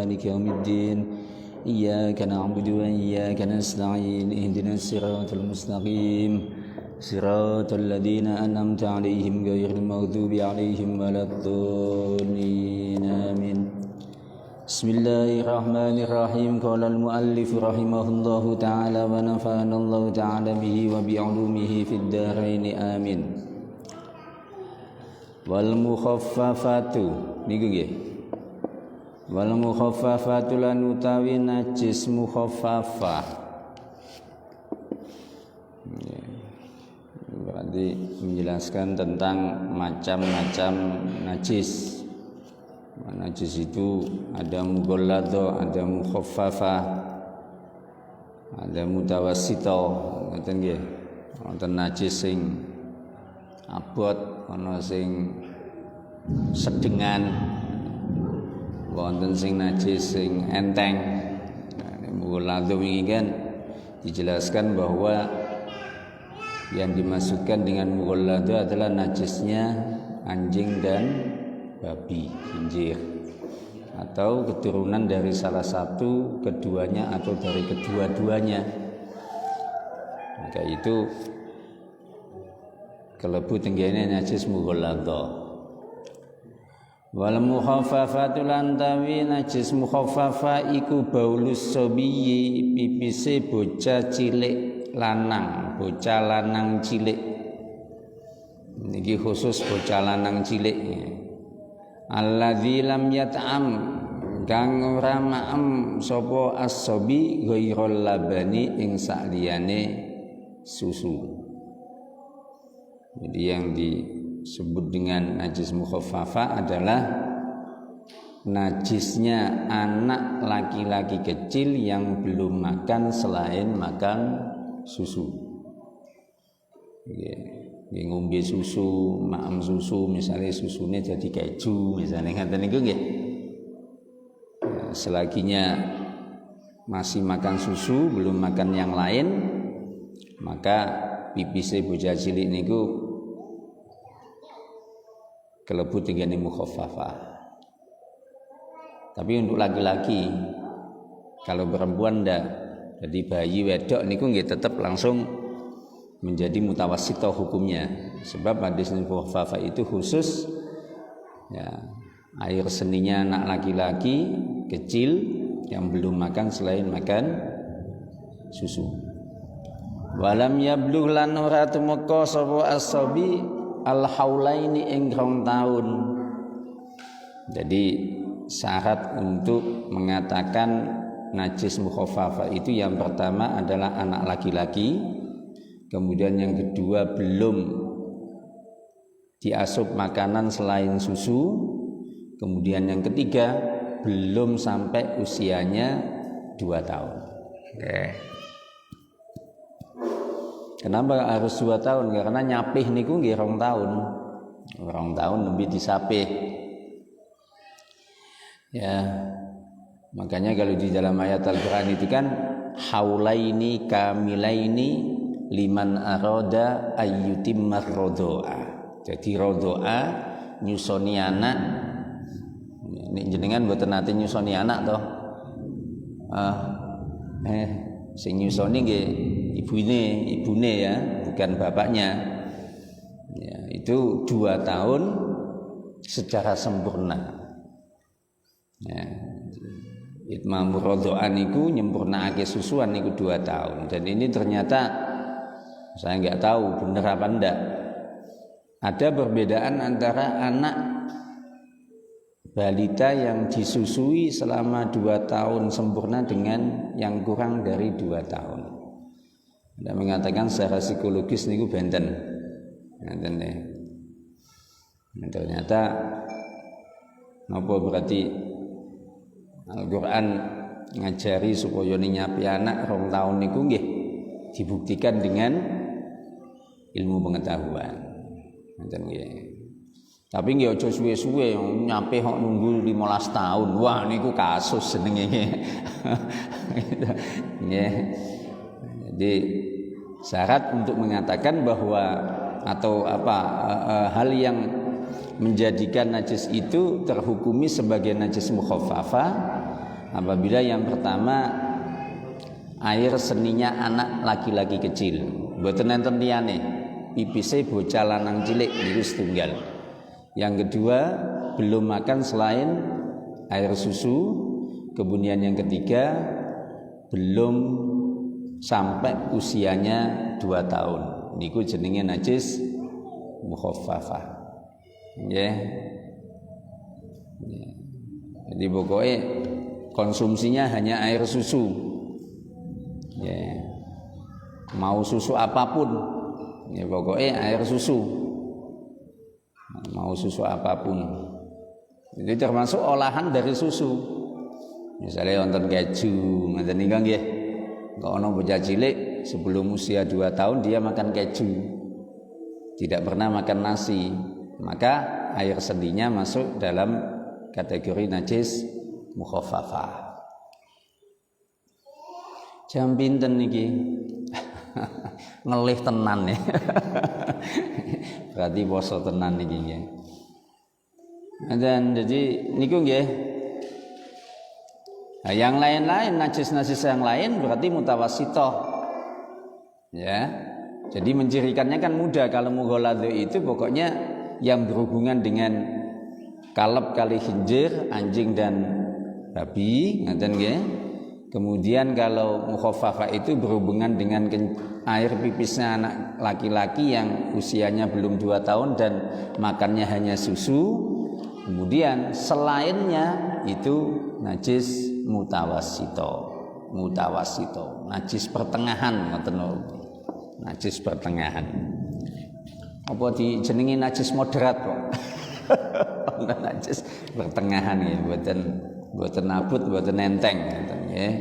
مالك يوم الدين إياك نعبد وإياك نستعين اهدنا الصراط المستقيم صراط الذين أنعمت عليهم غير المغضوب عليهم ولا الضالين آمين. بسم الله الرحمن الرحيم. قال المؤلف رحمه الله تعالى ونفعنا الله تعالى به وبعلومه في الدارين آمين. Wal mukhaffafatu niku nggih. Wal mukhaffafatu lan utawi najis mukhaffafah. Berarti menjelaskan tentang macam-macam najis. Najis itu ada mughalladha, ada mukhaffafah, ada mutawassithah, ngoten nggih. Wonten najis sing abot, ana sing sedengan, wonten sing najis sing enteng. Mughalladha ini kan dijelaskan bahwa yang dimasukkan dengan mughalladha adalah najisnya anjing dan babi, khinzir, atau keturunan dari salah satu, keduanya, atau dari kedua-duanya. Maka itu kelebu tenggene najis mughalladha. Wal mukhaffafatu lan tawi najis mukhaffafa iku baulus sabiyyi, pipise bocah cilik lanang, bocah lanang cilik. Niki khusus bocah lanang cilik. Alladzi lam yat'am, kang ora ma'am sapa as-sabi ghairal labani ing sakliyane susu. Jadi yang disebut dengan najis mukhaffafah adalah najisnya anak laki-laki kecil yang belum makan selain makan susu. Ngombe susu, maem susu, misalnya susunya jadi keju, misalnya ngaten niku nggih. Selaginya masih makan susu, belum makan yang lain, maka pipise bocah cilik niku kelebu tingene mukhaffafah. Tapi untuk laki-laki, kalau perempuan ndak, jadi bayi wedok niku nggih tetap langsung menjadi mutawassithah hukumnya. Sebab hadis mukhaffafah itu khusus ya, air seninya anak laki-laki kecil yang belum makan selain makan susu. Walam yablugh lan ora tumeka sapa as-sabi al-haulaini ing 2 tahun. Jadi syarat untuk mengatakan najis mukhaffafah itu yang pertama adalah anak laki-laki, kemudian yang kedua belum diasup makanan selain susu, kemudian yang ketiga belum sampai usianya 2 tahun. Oke. Kenapa harus 2 tahun? Karena nyapih niku nggih 2 tahun. 2 tahun lebih disapih. Ya. Makanya kalau di dalam ayat Al-Qur'an itu kan haulaini kamilaini liman arada ayyutimmar rodho'a. Jadi rodho'a nyusoni anak. Nek jenengan mboten nate nyusoni anak toh. Sing nyusoni nggih ibune ya, bukan bapaknya. Ya, itu 2 tahun secara sempurna. Ya. Itmamur rodho'a niku nyempurnaake susuan niku 2 tahun. Dan ini ternyata saya nggak tahu benar apa enggak. Ada perbedaan antara anak balita yang disusui selama 2 tahun sempurna dengan yang kurang dari 2 tahun. Ada mengatakan secara psikologis niku benten. Benten deh. Ternyata apa berarti Al-Qur'an ngajari supaya nyapi anak 2 tahun niku nggih dibuktikan dengan ilmu pengetahuan. Ngoten nggih. Tapi nggih aja suwe-suwe nyampe kok nunggu 15 tahun. Wah niku kasus jenenge. Nggih. Jadi syarat untuk mengatakan bahwa atau hal yang menjadikan najis itu terhukumi sebagai najis mukhaffafah apabila yang pertama air seninya anak laki-laki kecil. Mboten enten liyane. Pipise bocah lanang cilik niku setunggal. Yang kedua, belum makan selain air susu. Kemudian yang ketiga, belum sampai usianya 2 tahun. Niku jenenge najis mukhaffafah. Nggih. Jadi pokoknya konsumsinya hanya air susu. Ya. Mau susu apapun, ya pokoknya air susu. Mau susu apapun. Jadi termasuk olahan dari susu. Misalnya wonten keju, ngoten niku nggih. Kok ana bocah cilik sebelum usia 2 tahun dia makan keju. Tidak pernah makan nasi. Maka air sendinya masuk dalam kategori najis mukhaffafah. Jam pinten niki? Ngelih tenan ya. Berarti poso tenan niki nggih. Dan jadi niku nggih. Nah, yang lain-lain najis-najis yang lain berarti mutawassithah. Ya. Jadi mencirikannya kan mudah. Kalau mughaladz itu pokoknya yang berhubungan dengan kaleb kali khinjir, anjing dan babi, ngoten nggih. Kemudian kalau mukhaffafah itu berhubungan dengan air pipisnya anak laki-laki yang usianya belum 2 tahun dan makannya hanya susu. Kemudian selainnya itu najis mutawassithah, najis pertengahan, ngoten lho. Najis pertengahan. Apa dijenengi najis moderat kok? Najis pertengahan ya, mboten abot, mboten enteng ngoten nggih.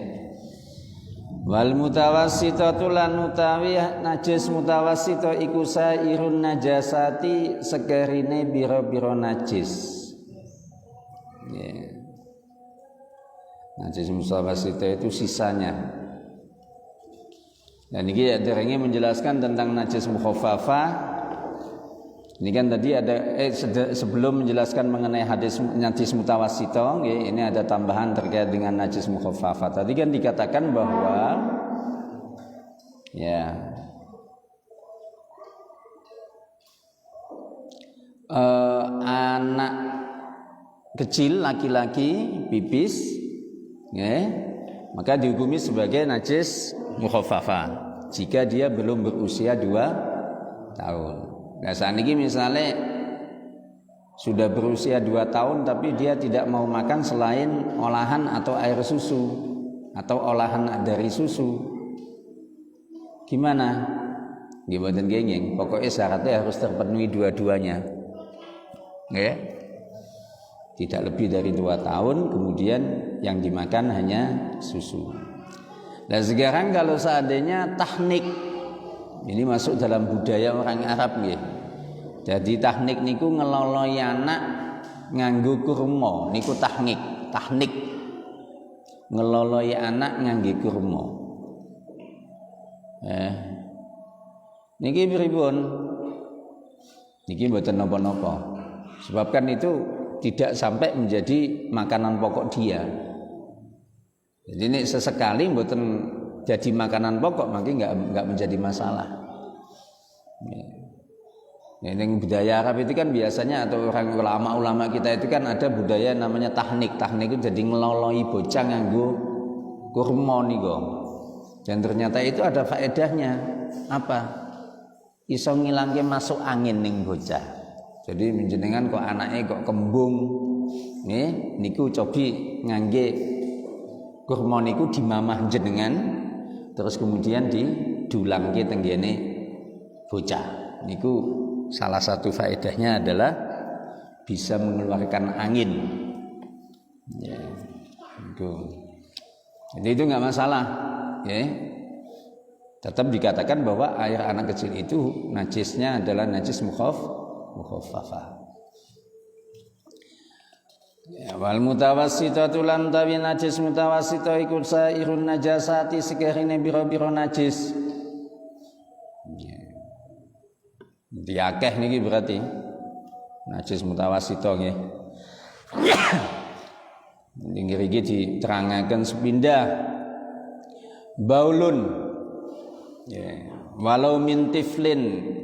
Wal mutawassithatu lan utawi najis mutawassithah iku sairun najasati sekerine bira-bira najis. Nggih. Najis mutawassithah itu sisanya. Dan ini derenge menjelaskan tentang najis mukhaffafah. Ini kan tadi ada sebelum menjelaskan mengenai hadis najis mutawassithah, ini ada tambahan terkait dengan najis mukhaffafah. Tadi kan dikatakan bahwa ya anak kecil laki-laki pipis, ya, maka dihukumi sebagai najis mukhaffafah jika dia belum berusia 2 tahun. Nah saat ini misalnya sudah berusia 2 tahun tapi dia tidak mau makan selain olahan atau air susu atau olahan dari susu, gimana? Gimana gengeng? Pokoknya syaratnya harus terpenuhi dua-duanya, ya? Tidak lebih dari 2 tahun, kemudian yang dimakan hanya susu. Nah sekarang kalau seandainya tahnik, ini masuk dalam budaya orang Arab nggih. Jadi tahnik niku ngeloloi anak nganggo kurma, niku tahnik. Ngeloloi anak nganggo kurma. Niki pripun? Niki mboten napa-napa. Sebab kan itu tidak sampai menjadi makanan pokok dia. Jadi ini sesekali mboten jadi makanan pokok, makanya enggak menjadi masalah. Ya, ini budaya Arab itu kan biasanya atau orang ulama kita itu kan ada budaya namanya tahnik. Tahnik itu jadi ngeloloi bocah nganggo kurma niku. Dan ternyata itu ada faedahnya. Apa? Iso ngilangke masuk angin ning bocah. Jadi menjenengan kok anaknya kok kembung, Nggih, niku cobi ngangge kurma niku dimamah jenengan terus kemudian didulangke tenggene bocah. Niku salah satu faedahnya adalah bisa mengeluarkan angin. Ya, itu. Jadi itu nggak masalah, ya. Tetap dikatakan bahwa air anak kecil itu najisnya adalah najis mukhaffafah. Ya, wal mutawassitatu lan tawi najis mutawassita iku sairun najasati sekerine biro-biro najis. Ya. Diakeh niki berarti najis mutawassita nggih. Inggih iki diterangaken sepindah baulun. Ya, walau min tiflin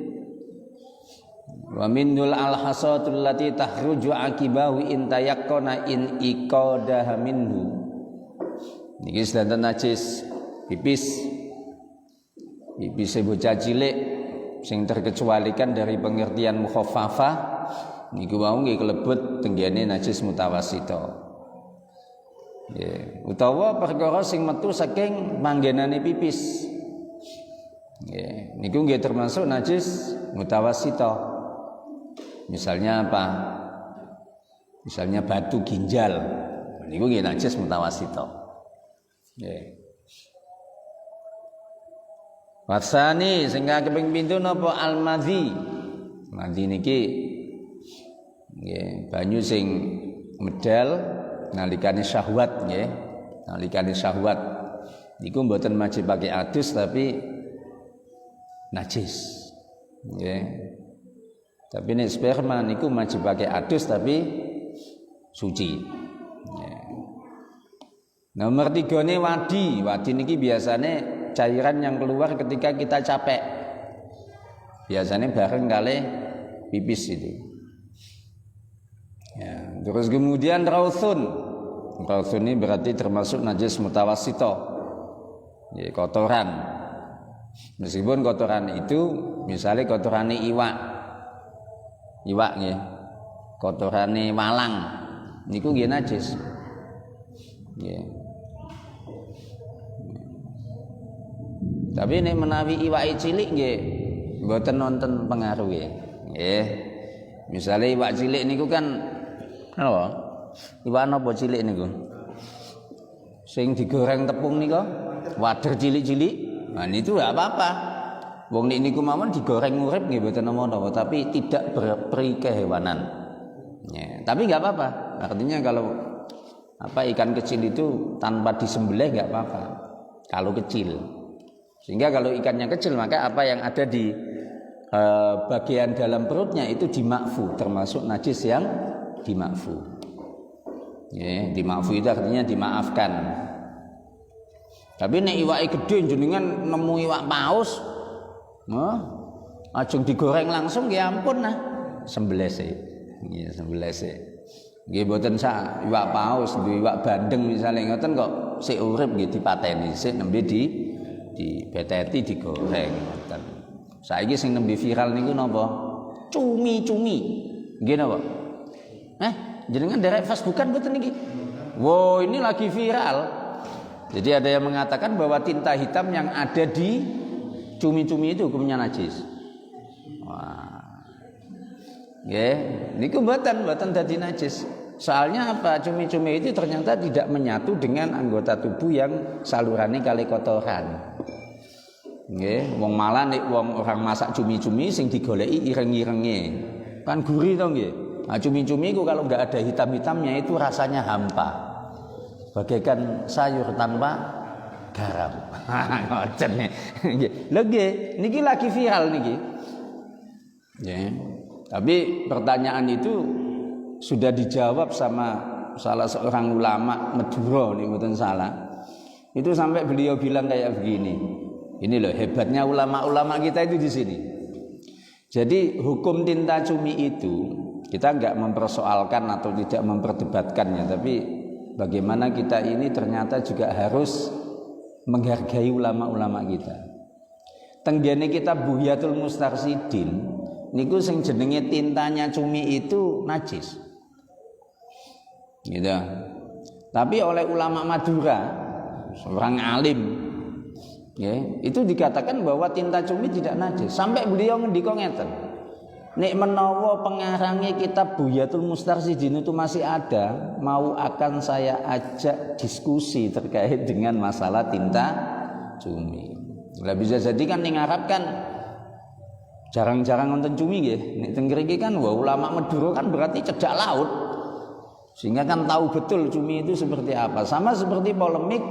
wa minul alhasatul lati tahruju akibahu in tayaqqana in iqadaha minhu. Niki sedanten najis pipis bocah cilik sing terkecualikan dari pengertian mukhaffafah niku wau nggih kelebet tenggene najis mutawassita. Ya, utawa perkara sing metu saking manggenane pipis. Ya, niku nggih termasuk najis mutawassita. Misalnya apa? Misalnya batu ginjal. Niku nggih najis mutawassita. Nggih. Wasani sing kaping 7 napa almadzi. Madzi niki nggih banyu sing medal nalikane syahwat nggih. Nalikane syahwat niku mboten wajib pakai adus tapi najis. Nggih. Tapi nek sperma niku wajib pakai adus tapi suci. Ya. Nomor 3 ne wadi. Wadi niki biasane cairan yang keluar ketika kita capek. Biasanya bareng kali pipis itu. Ya, terus kemudian rauthun. Rauthun ini berarti termasuk najis mutawassita. Ya, kotoran. Meskipun kotoran itu misalnya kotoran iwak nggih. Kotorane walang niku nggih najis. Nggih. Tapi nek menawi iwake cilik nggih mboten nonton pengaruhe. Nggih. Misale iwak cilik niku kan napa? Iwak napa cilik niku? Sing digoreng tepung niku, wader cilik-cilik. Nah niku enggak apa-apa. Wong niku mawon digoreng urip nggih mboten napa-napa, tapi tidak berperi kehewanan. Ya, tapi enggak apa-apa. Artinya kalau ikan kecil itu tanpa disembelih enggak apa-apa. Kalau kecil. Sehingga kalau ikannya kecil maka apa yang ada di bagian dalam perutnya itu dimakfu, termasuk najis yang dimakfu. Ya, dimakfu itu artinya dimaafkan. Tapi nek iwake gedhe jenengan nemu iwak paus, ajeng digoreng langsung ya ampun nah. Sembelih sik. Nggih, sembelih sik. Nggih mboten sak iwak paus, iwak bandeng misalnya ngoten kok sik urip nggih dipateni sik nembe dibeteti digoreng ngoten. Saiki sing nembe viral niku napa? Cumi-cumi. Nggih napa? Jenengan derek Facebookan mboten niki? Wow, ini lagi viral. Jadi ada yang mengatakan bahwa tinta hitam yang ada di cumi-cumi itu hukumnya najis. Wah. Nggih, niku mboten dadi najis. Soalnya apa? Cumi-cumi itu ternyata tidak menyatu dengan anggota tubuh yang salurane kali kotoran. Nggih, wong malah nek wong orang masak cumi-cumi sing digoleki ireng-irenge. Kan gurih to nggih. Nah, cumi-cumi itu kalau enggak ada hitam-hitamnya itu rasanya hampa. Bagaikan sayur tanpa garam. Ngoten nggih. Lho nggih, niki lagi viral niki. Ya. Tapi pertanyaan itu sudah dijawab sama salah seorang ulama Madura nih mboten salah. Itu sampai beliau bilang kayak begini. Ini loh hebatnya ulama-ulama kita itu di sini. Jadi hukum tinta cumi itu kita enggak mempersoalkan atau tidak memperdebatkannya, tapi bagaimana kita ini ternyata juga harus menghargai ulama-ulama kita. Tenggene kita Buhyatul Mustarsidin niku sing jenenge tintanya cumi itu najis. Gitu. Tapi oleh ulama Madura, seorang alim, ya, itu dikatakan bahwa tinta cumi tidak najis. Sampai beliau ngendika ngeten. Nek menawa pengarangnya kitab Buyatul Mustarsyidin itu masih ada, mau akan saya ajak diskusi terkait dengan masalah tinta cumi. Lah bisa jadi kan ning Arab kan jarang-jarang nonton cumi nggih. Nek teng mriki kan wah ulama Madura kan berarti cedhak laut. Sehingga kan tahu betul cumi itu seperti apa. Sama seperti polemik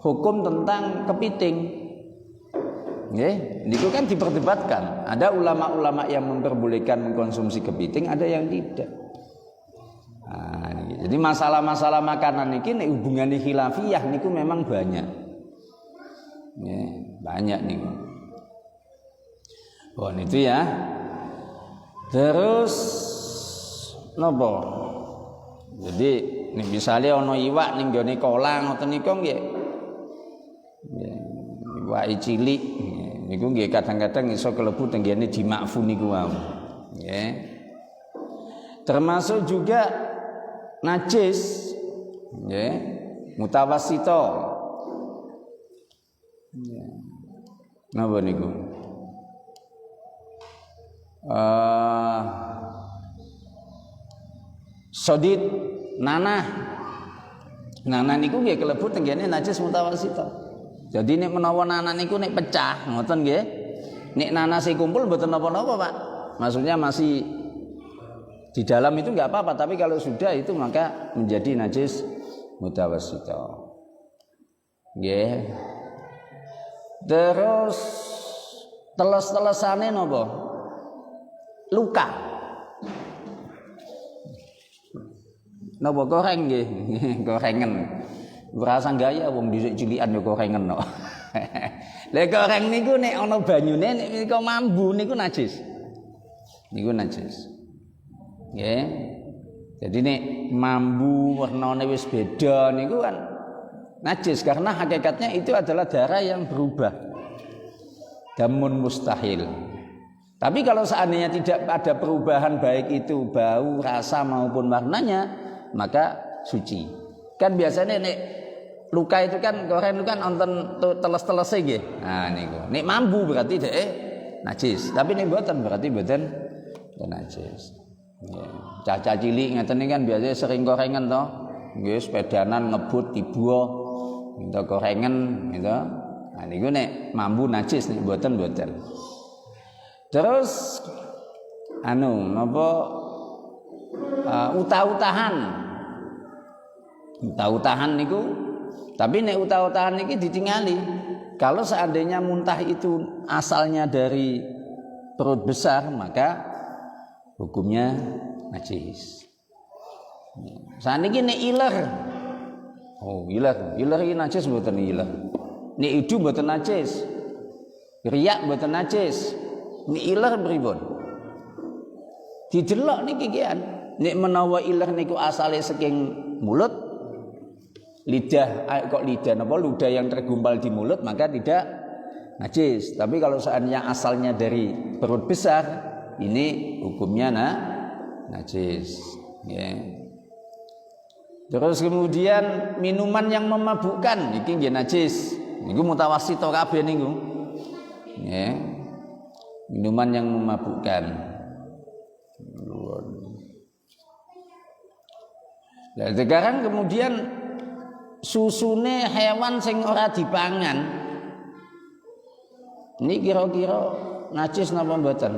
hukum tentang kepiting. Itu kan diperdebatkan. Ada ulama-ulama yang memperbolehkan mengkonsumsi kepiting, ada yang tidak. Nah, jadi masalah-masalah makanan ini hubungannya khilafiyah niku memang banyak. Banyak niku. Oh, itu ya. Terus nopo? Jadi nih misalnya ono iwak ning gone kolang ngoten niku nggih. Iwak cilik niku nggih kadang-kadang iso kelebu tenggene dimakfu niku wae. Nggih. Termasuk juga najis nggih, mutawassito. Napa niku? Sodid nanah niku nggih kelebu tenggene najis mutawassito. Jadi nek menawa nanah niku nek pecah ngoten nggih. Nek nanah sing kumpul mboten napa-napa, Pak. Maksudnya masih di dalam itu enggak apa-apa, tapi kalau sudah itu maka menjadi najis mutawassito. Nggih. Terus teles-telesane napa? Luka. Napa goreng nggih? Gorengen. Berasa gaya wong dhisik cilikan yo gorengen kok. Lha goreng niku nek ana banyune nek niku mambu niku najis. Niku najis. Nggih. Jadi nek mambu warnane wis beda niku kan najis karena hakikatnya itu adalah darah yang berubah. Damun mustahil. Tapi kalau seandainya tidak ada perubahan baik itu bau, rasa maupun warnanya, maka suci. Kan biasanya nek luka itu kan goreng itu kan nonton teles-telese nggih. Nah niku. Nek mambu berarti dhek najis. Tapi nek mboten berarti mboten najis. Nggih. Cacah cilik ngeten iki kan biasanya sering gorengan to. Nggih sepedanan ngebut tiba minta gorengan gitu. Nah niku nek mambu najis nek mboten. Terus napa utah-utahan. Utah-utahan niku tapi nek utah-utahan niki ditingali. Kalau seandainya muntah itu asalnya dari perut besar maka hukumnya najis. Saniki nek iler. Oh, iler iki najis mboten iler. Nek idu mboten najis. Riak mboten najis. Nek iler pripun? Didelok niki kian. Nek menawa iler niku asale saking mulut lidah napa ludah yang tergumpal di mulut maka tidak najis. Tapi kalau seandainya asalnya dari perut besar ini hukumnya najis. Yeah. Terus kemudian minuman yang memabukkan iki nggih najis. Niku mutawassito kabeh niku. Yeah. Minuman yang memabukkan. Nah, sekarang kemudian susune hewan sing ora dipangan ini kira-kira najis napa mboten?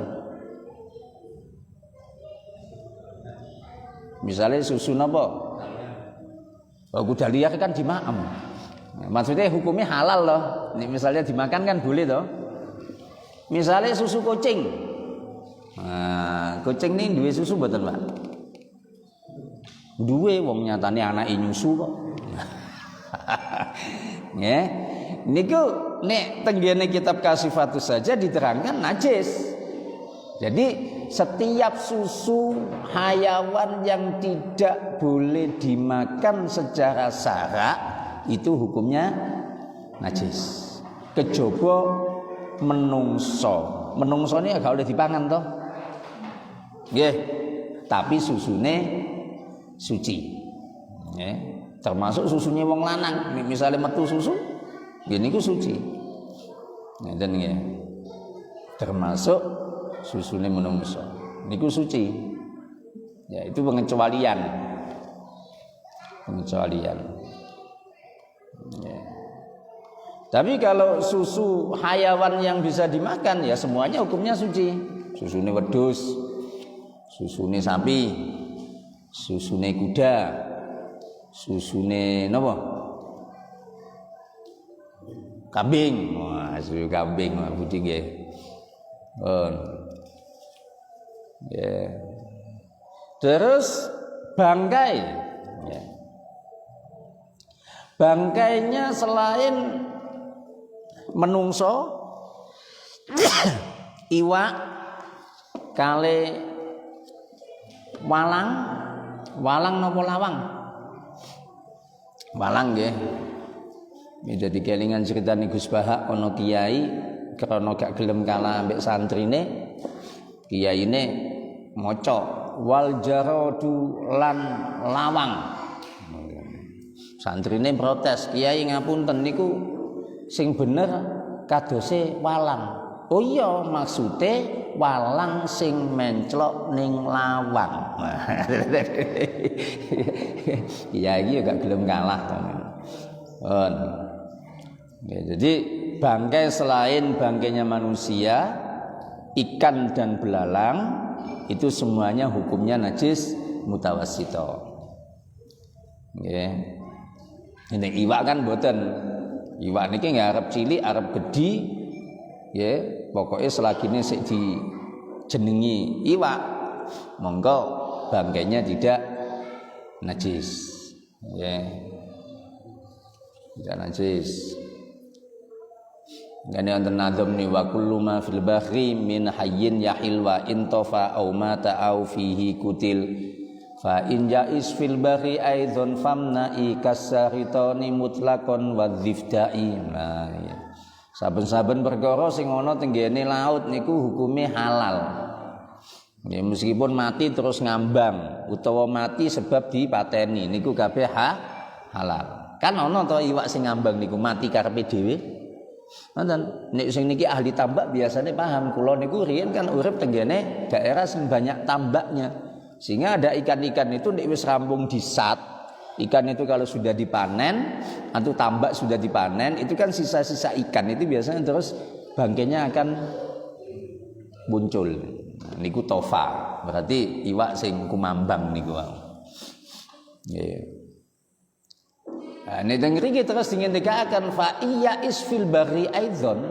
Misalnya susu napa? Kuda liar kan dimaem. Maksudnya hukumnya halal loh. Ini misalnya dimakan kan boleh toh. Misalnya susu kucing. Nah, kucing ini duwe susu mboten, Pak? Duwe wong nyatane anake nyusu kok. Ya, niku nek tenggene kitab Kasifatus saja diterangkan najis. Jadi setiap susu hayawan yang tidak boleh dimakan secara sara itu hukumnya najis. Kejaba menungso. Menungso ini agak boleh dipangan toh. Nggih. Tapi susune suci. Ya, termasuk susunya wong lanang. Misalnya metu susu, gini ku suci. Dan ya, termasuk susunya menungso, niku suci. Ya, itu pengecualian. Ya. Tapi kalau susu hayawan yang bisa dimakan, ya semuanya hukumnya suci. Susune wedhus, susune sapi, susune kuda, susune napa? Kambing. Wah, susu kambing mah budi nggih. Ya. Terus bangkai. Ya. Bangkainya selain menungso, iwak, kale walang napa lawang? Walang nggih. Jadi kelingan ceritane Gus Bahak ana kiai krana gak gelem kalah ambek santrine, kiyaine maca wal jaradu lan lawang. Santrine protes, "Kiai ngapunten niku sing bener kadose walang." "Oh iya, maksude walang sing menclok ning lawang." Kiai ya gak gelem kalah to. Ya, jadi bangkai selain bangkainya manusia, ikan dan belalang itu semuanya hukumnya najis mutawassito. Nggih. Ini iwak kan mboten. Iwak niki nggak arep cilik, arep gedhi, ya pokoknya selagine sik dijenengi iwak, monggo bangkainya tidak najis, ya tidak najis. Gane wonten nazam ni wa kullu ma fil bahri min hayyin yahil wa intafa au mata au fihi kutil. Fa in jais fil bahri aidzon famna'i kasaritoni mutlaqon wa dzifda'i. Nah, ya. Saben-saben perkara sing ana tenggene laut niku hukume halal. Ya, meskipun mati terus ngambang utawa mati sebab dipateni niku kabeh halal. Kan ana to iwak sing ngambang niku mati karepe dhewe. Wonten nek sing niki ahli tambak biasanya paham. Kula niku riyen kan urip tenggene daerah sing banyak tambaknya. Sehingga ada ikan-ikan itu nek wis rampung disat, ikan itu kalau sudah dipanen atau tambak sudah dipanen, itu kan sisa-sisa ikan itu biasanya terus bangkainya akan muncul. Niku tofa, berarti iwak sing kumambang niku. Nggih. Nah, nek mriki terus dingendikaken fa iya isfil bahri aidzon.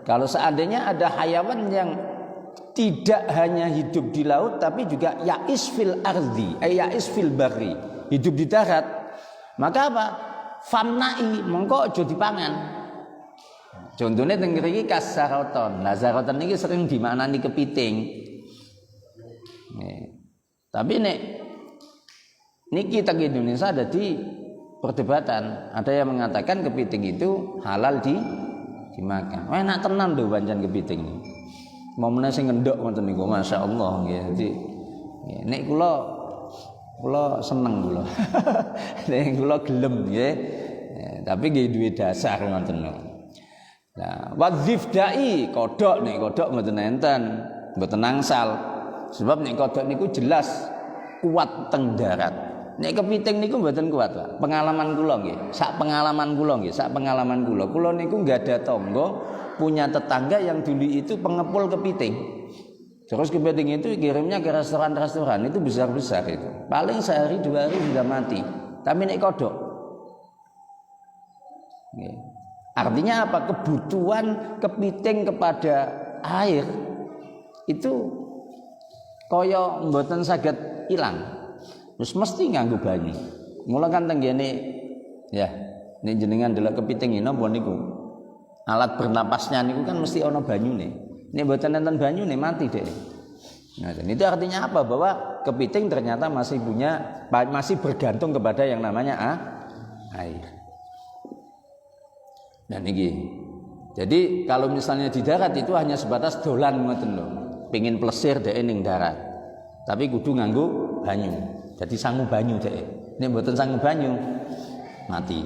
Kalau seandainya ada hayawan yang tidak hanya hidup di laut tapi juga yais fil ardi, yais fil bahri, hidup di darat, maka apa? Famnai, mongko aja dipangan. Contohnya teng mriki kasaroton. Nah, zaroton niki sering dimaknani kepiting. Nih. Tapi niki teng Indonesia ada di perdebatan. Ada yang mengatakan kepiting itu halal dimakan. Enak tenan lho pancen kepiting ini. Mau meneh sing ngendhok ngoten niku masyaallah nggih. Dadi nek kula seneng kula. Nek kula gelem nggih. Tapi nggih duwe dasar ngoten niku. Nah, wadzifdai kodhok nek kodhok mboten enten, mboten angsal. Sebab nek kodhok niku jelas kuat teng darat. Nek kepiting niku mboten kuat, Pak. Pengalaman kula nggih. Sak pengalaman kula. Kula niku enggak ada tangga punya tetangga yang dulu itu pengepul kepiting. Terus kepiting itu kirimnya ke restoran-restoran itu besar-besar itu. Paling sehari 2 hari sudah mati. Tapi nek kodok. Artinya apa? Kebutuhan kepiting kepada air itu kaya mboten saged ilang. Terus mesti nganggo banyu. Mula kan tenggene ya, nek jenengan delok kepiting napa niku? Alat bernapasnya niku kan mesti ana banyune. Nek mboten enten banyune mati deh. Nah, dan itu artinya apa? Bahwa kepiting ternyata masih bergantung kepada yang namanya air. Dan ini. Jadi kalau misalnya di darat itu hanya sebatas dolan ngoten lho. Pengin plesir dhek ning darat. Tapi kudu nganggo banyu. Jadi sangu banyu dhek. Nek mboten sanggup banyu mati.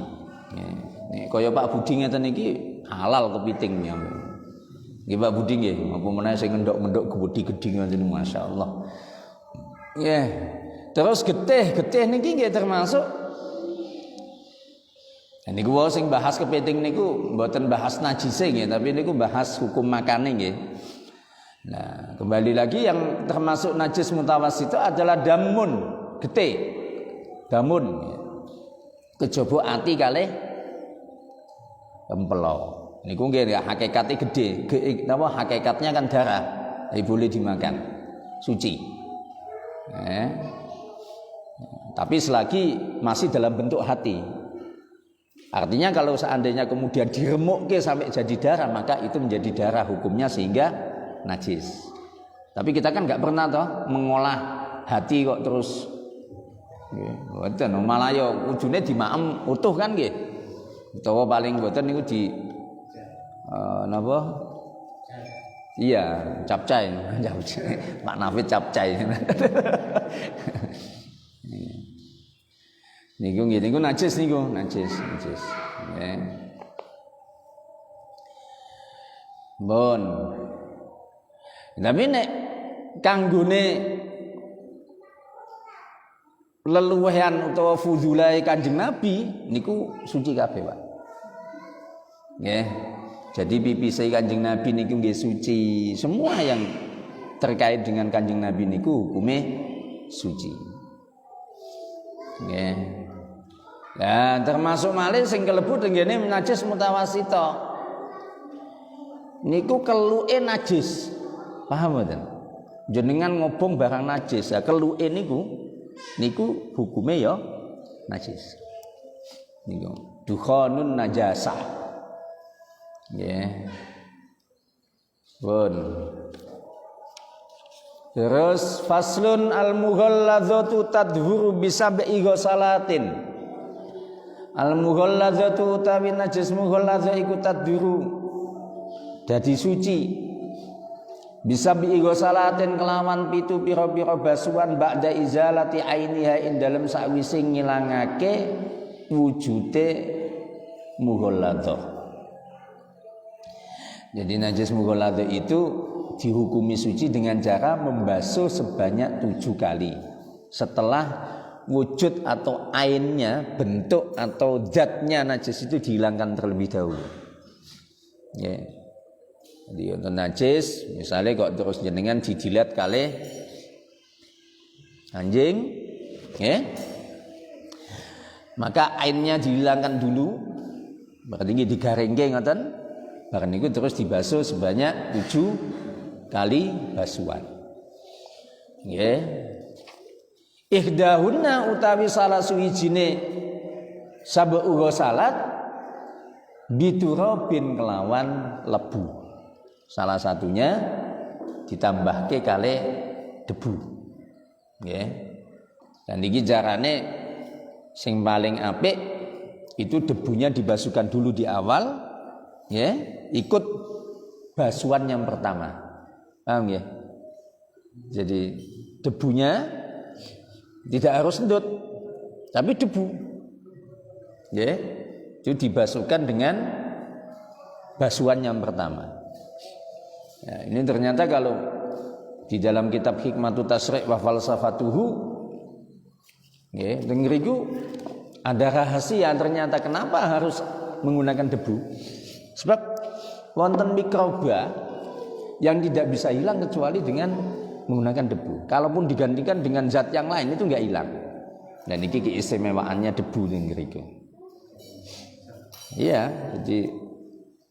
Nek kaya Pak Budi ngeten iki halal kepiting nyamuk. Nggih Pak Budi nggih, apa meneh sing ngendok-ngendok gedhi-gedhi ngoten masyaallah. Nggih. Terus getih niki nggih termasuk niku wae sing bahas kepiting niku mboten bahas najise nggih, tapi niku bahas hukum makane nggih. Nah, kembali lagi yang termasuk najis mutawassit itu adalah damun, getih. Damun. Kejaba ati kalih empelo. Niku nggih hakikate gede. Napa hakikatnya kan darah. Boleh dimakan. Suci. Tapi selagi masih dalam bentuk hati. Artinya kalau seandainya kemudian diremukke sampai jadi darah, maka itu menjadi darah hukumnya sehingga najis. Tapi kita kan nggak pernah toh mengolah hati kok terus mboten malah ya ujune dimaem utuh kan nggih. Utawa paling mboten niku di napa? Iya, capcay. Pak Nafid capcay. Niku nggih niku najis niku, najis. Nggih. Bon. Tapi nek kanggone leluwehan utawa fudulai Kanjeng Nabi niku suci kabeh, Pak. Nggih. Jadi pipise Kanjeng Nabi niku nggih suci. Semua yang terkait dengan Kanjeng Nabi niku hukume suci. Nggih. Lah termasuk malih sing kelebu tenggene najis mutawassita. Niku keluke najis. Paham mboten? Jenengan ngobong barang najis, ya keluke niku hukume ya najis. Niku dukhanun najasah. Nggih. Pun. Terus faslun al-mughalladzatu tadhuru bisab'i ghusalatin. Al-mughalladzatu utawi najis mughalladzah iku tadhuru dadi suci bisa biigo salatin kelawan pitu pira-pira basuhan ba'da izalati ainiha ing dalem sakwise ngilangake wujude mughalladzah. Jadi najis mughalladzah itu dihukumi suci dengan cara membasuh sebanyak 7 kali setelah wujud atau ainnya, bentuk atau zatnya najis itu dihilangkan terlebih dahulu. Ya. Jadi untuk najis, misalnya kok terus jenengan dijilat kalih anjing, ya, maka ainnya dihilangkan dulu, berarti digaringke ngoten, barang itu terus dibasuh sebanyak 7 kali basuhan. Ya. Ihdahunna utawi salah suwijine sab'u ghusalat biturabin kelawan lebu. Salah satunya ditambahke kalih debu. Nggih. Dan iki carane sing paling apik itu debunya dibasuhkan dulu di awal, ya, ikut basuhan yang pertama. Paham ya? Jadi debunya tidak harus endut, tapi debu. Ya, itu dibasuhkan dengan basuhan yang pertama. Ya, ini ternyata kalau di dalam kitab Hikmatut Tasyri' wa Falsafatuhu, ya, ngriku ada rahasia ternyata kenapa harus menggunakan debu. Sebab wonten mikroba yang tidak bisa hilang kecuali dengan menggunakan debu. Kalaupun digantikan dengan zat yang lain itu enggak hilang. Dan ini keistimewaannya debu ngriku. Iya, jadi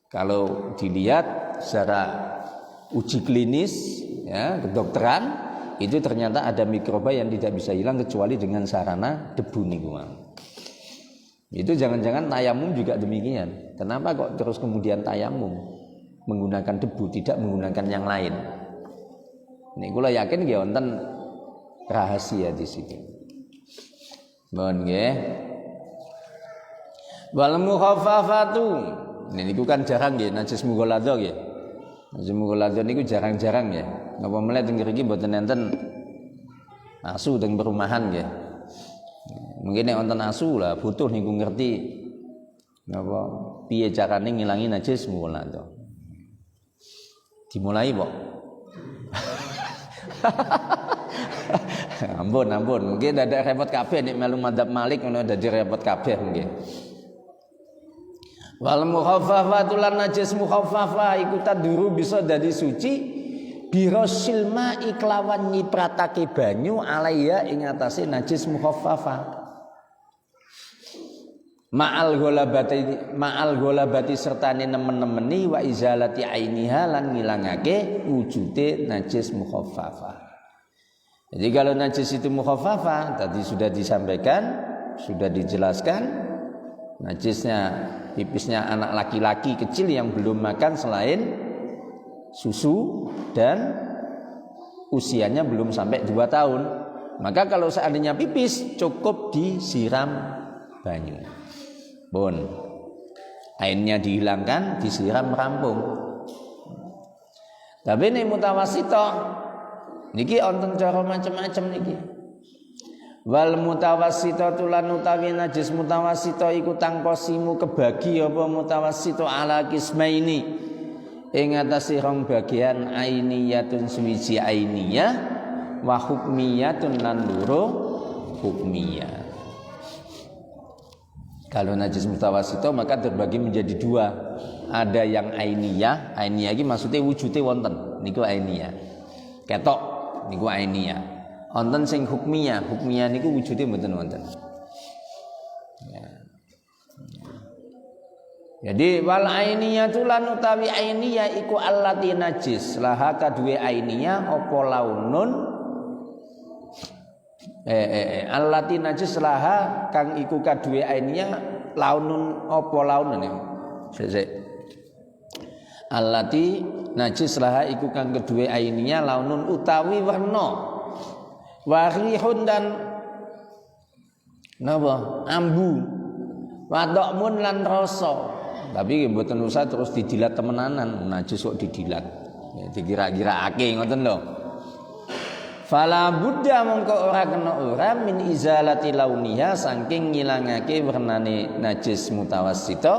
kalau dilihat secara uji klinis, ya, kedokteran, itu ternyata ada mikroba yang tidak bisa hilang kecuali dengan sarana debu niku. Itu jangan-jangan tayamum juga demikian. Kenapa kok terus kemudian tayamum menggunakan debu, tidak menggunakan yang lain? Niku kula yakin nggih wonten rahasia di situ. Mohon nggih. Wal mukhaffafatu. Niku kan jarang nggih najis mughalladzah nggih. Najis mughalladzah niku jarang-jarang ya. Napa meneh teng mriki mboten enten asu teng perumahan nggih. Mungkin nek wonten asu lah butuh niku ngerti napa piye carane ngilangi najis mula to. Dimulai kok. ampun. Mungkin ada repot kabeh nek melu madzhab Malik ngono dadi repot kabeh mungkin. Wal mukhaffafatu lan najis mukhaffafah iku taduru bisa dadi suci birasil ma'i kelawan nyipratake banyu alaiya ing atase najis mukhaffafah. Ma'al ghalabati sertane nemen-nemeni wa izalati ainiha lan ngilangake wujude najis mukhaffafah. Jadi kalau najis itu mukhaffafah tadi sudah disampaikan, sudah dijelaskan najisnya pipisnya anak laki-laki kecil yang belum makan selain susu dan usianya belum sampai 2 tahun. Maka kalau seandainya pipis cukup disiram banyu. Bon, airnya dihilangkan, disiram rampung. Tapi ini mutawasito, niki onten cara macam-macam niki. Wal mutawasito tulan utawi najis mutawasito iku tangkosimu kebagi apa mutawasito ala kismaini. Ing atase rong bagian ainiyatun suwiji ainiyah wa hukmiyatun lan loro hukmiyah. Kalau najis mutawasito maka terbagi menjadi 2. Ada yang ainiyah iki maksudnya wujude wonten niku ainiyah. Ketok niku ainiyah. Wonten sing hukmiyah niku wujude mboten wonten. Ya. Jadi wal ainiyatu lan utawi ainiyah iku allati najis laha kaduwe ainiyah apa launun allati najis laha kang iku kaduwe ainiyah launun apa launune sik allati najis laha iku kang kaduwe ainiyah launun utawi werna warihun dan napa ambu wadokmun lan rasa. Tapi mboten usah terus didilat temenanan, najis kok didilat. Ya dikira-kiraake ngoten lho. Fala budda mongko ora kena ora min izalati launiha saking ngilangake wernane najis mutawassita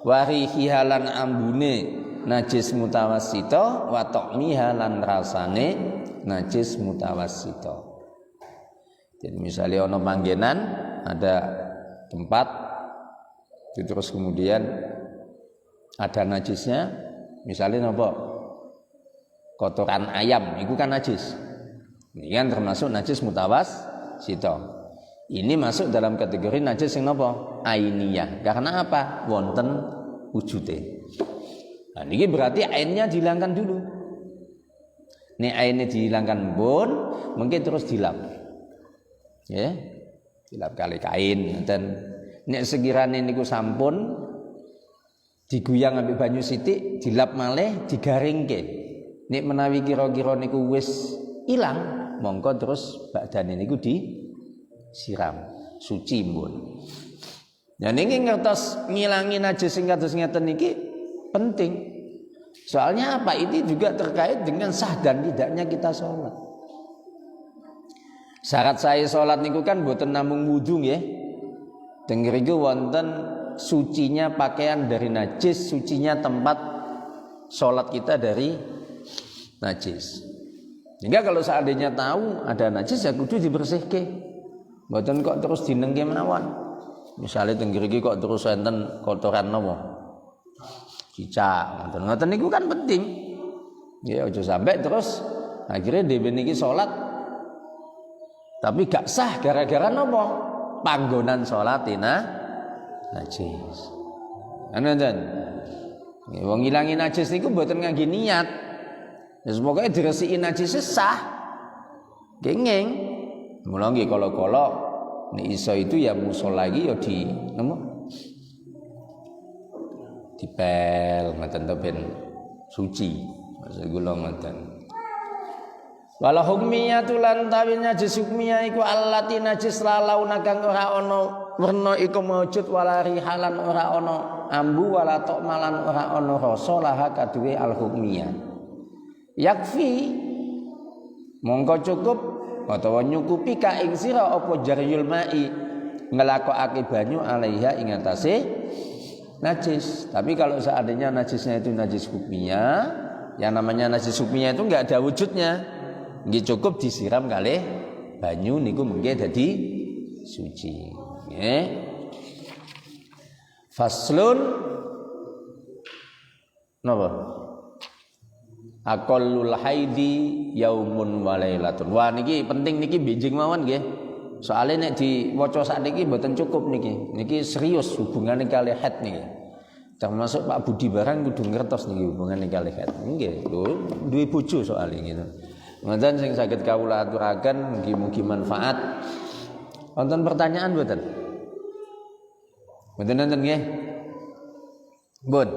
warihi halan ambune najis mutawassita wa ta'miha lan rasane najis mutawassita. Jadi misalnya ana panggenan ada tempat terus kemudian ada najisnya, misalnya apa? Kotoran ayam, itu kan najis. Ini kan termasuk najis mutawassita. Ini masuk dalam kategori najis yang apa? Ainiyah. Karena apa? Wonten wujude. Nah, ini berarti ainnya dihilangkan dulu. Ini ainnya dihilangkan pun, mungkin terus dilap. Ya, dilap kali kain dan nek sekirane niku sampun diguyang ambek banyu sithik, dilap malih, digaringke. Nek menawi kira-kira niku wis ilang, mongko terus badane niku disiram, suci mbon. Dan ini ngertos ngilangi najis sing kados ngeten niki penting. Soalnya apa? Ini juga terkait dengan sah dan tidaknya kita sholat. Syarat saya sholat niku kan mboten namung wudu nggih. Dengerike wonten sucinya pakaian dari najis, sucinya tempat sholat kita dari najis. Sehingga kalau seandainya tahu ada najis ya kudu dibersihke. Mboten kok terus dinengke mawon. Misalnya dengerike kok terus enten kotoran napa? Cicak. Ngoten niku kan penting. Ya aja sampai terus akhirnya dhewe niki sholat tapi gak sah gara-gara napa? Panggonan sholatina najis. Ngoten. Wong ngilangi najis niku mboten ngangge niat. Wis pokoke diresiki najis sah. Kenging. Mula nggih kala-kala nek iso itu ya musala lagi ya di napa? Dipel ngoten to ben suci. Maksud kula ngoten. Wala hukmiyatu lan tawi najis hukmiyah iku allati najis launa kang ora ana werna iku maujud wala rihalan ora ana ambu wala tokmalan ora ana rasa laha kaduwe al hukmiyah. Yakfi mongko cukup utawa nyukupi ka ing sira apa jaryul mai ngelakokake banyu alaiha ing atase najis. Tapi kalau seandainya najisnya itu najis hukmiyah, yang namanya najis hukmiyah itu enggak ada wujudnya. Nggih cukup disiram kalih banyu niku mengke dadi suci. Nggih. Faslun napa? Aqallul haidi yaumun wa lailatun. Wah niki penting niki benjing mawon nggih. Soale nek diwaca sakniki mboten cukup niki. Niki serius hubungane kalih haid niki. Termasuk Pak Budi Barang kudu ngertos niki hubungane kalih haid. Nggih, lho duwe bojo soalé gitu. Ngoten sing saged kawula aturaken mugi-mugi manfaat. Wonten pertanyaan mboten? Mboten nonton nggih. Bon.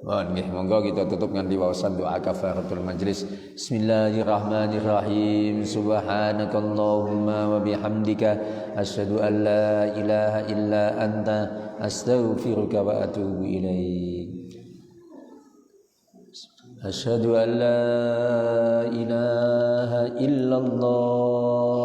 Bon nggih, monggo kita tutup nganti waosan doa kafaratul majelis. Bismillahirrahmanirrahim. Subhanakallahumma wa bihamdika asyhadu an la ilaha illa anta astaghfiruka wa atubu ilaik. Asyhadu an la ilaha illallah